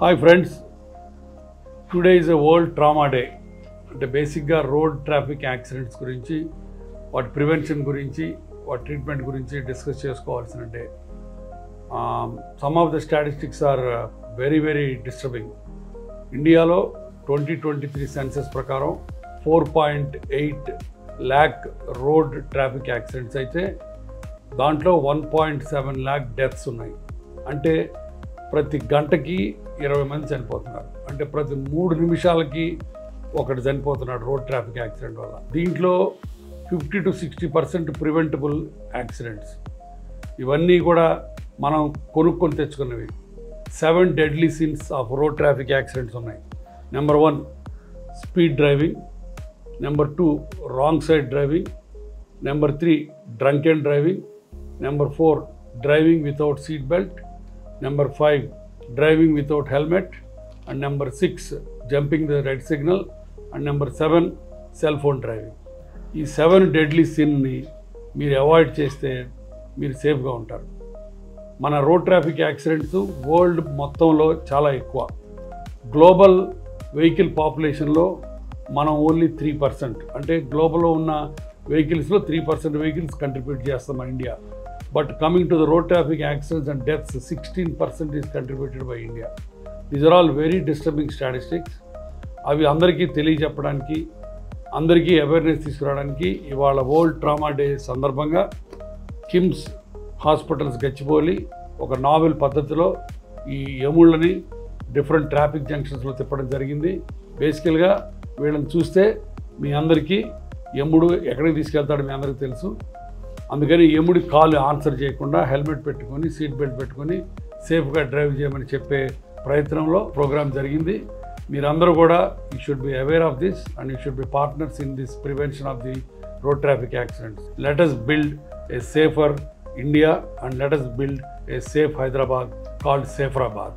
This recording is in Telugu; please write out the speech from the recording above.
Hi friends, today is a World Trauma Day. అంటే బేసిక్గా రోడ్ ట్రాఫిక్ యాక్సిడెంట్స్ గురించి, వాటి ప్రివెన్షన్ గురించి, వాటి ట్రీట్మెంట్ గురించి డిస్కస్ చేసుకోవాల్సిన day. Some of the statistics are very disturbing. ఇండియాలో 2023 సెన్సస్ ప్రకారం 4.8 lakh రోడ్ ట్రాఫిక్ యాక్సిడెంట్స్ అయితే దాంట్లో 1.7 lakh డెత్స్ ఉన్నాయి. అంటే ప్రతి గంటకి 20 మంది చనిపోతున్నారు. అంటే ప్రతి 3 నిమిషాలకి ఒకటి చనిపోతున్నాడు రోడ్ ట్రాఫిక్ యాక్సిడెంట్ వల్ల. దీంట్లో 50 to 60% ప్రివెంటబుల్ యాక్సిడెంట్స్. ఇవన్నీ కూడా మనం కొనుక్కొని తెచ్చుకున్నవి. 7 deadly sins of road traffic accidents ఉన్నాయి. Number 1 speed driving, number 2 wrong side driving, number 3 drunk and driving, number 4 driving without seat belt, number 5 driving without helmet, and number 6 jumping the red signal, and number 7 cell phone driving. ఈ 7 deadly సిన్ని మీరు అవాయిడ్ చేస్తే మీరు సేఫ్గా ఉంటారు. మన రోడ్ ట్రాఫిక్ యాక్సిడెంట్స్ వరల్డ్ మొత్తంలో చాలా ఎక్కువ. గ్లోబల్ వెహికల్ పాపులేషన్లో మనం ఓన్లీ 3%, అంటే గ్లోబల్లో ఉన్న వెహికల్స్లో 3% వెహికల్స్ కంట్రిబ్యూట్ చేస్తాం మన India. But coming to the road traffic accidents and deaths, 16% is contributed by India. These are all very disturbing statistics. అవి అందరికీ తెలియజెప్పడానికి, అందరికీ అవేర్నెస్ తీసుకురావడానికి ఇవాళ వరల్డ్ ట్రామా డే సందర్భంగా కిమ్స్ హాస్పిటల్స్ గచ్చిబౌలి ఒక నావెల్ పద్ధతిలో ఈ ఎముళ్ళని డిఫరెంట్ ట్రాఫిక్ జంక్షన్స్లో తిప్పడం జరిగింది. బేసికల్గా వీళ్ళని చూస్తే మీ అందరికీ ఎముడు ఎక్కడికి తీసుకెళ్తాడో మీ అందరికీ తెలుసు. అందుకని ఎముడి కాలు ఆన్సర్ చేయకుండా హెల్మెట్ పెట్టుకొని, సీట్ బెల్ట్ పెట్టుకొని సేఫ్గా డ్రైవ్ చేయమని చెప్పే ప్రయత్నంలో ప్రోగ్రామ్ జరిగింది. మీరందరూ కూడా you should be aware of this and you should be partners in this prevention of the road traffic accidents. Let us build a safer India and let us build a safe Hyderabad called Saferabad.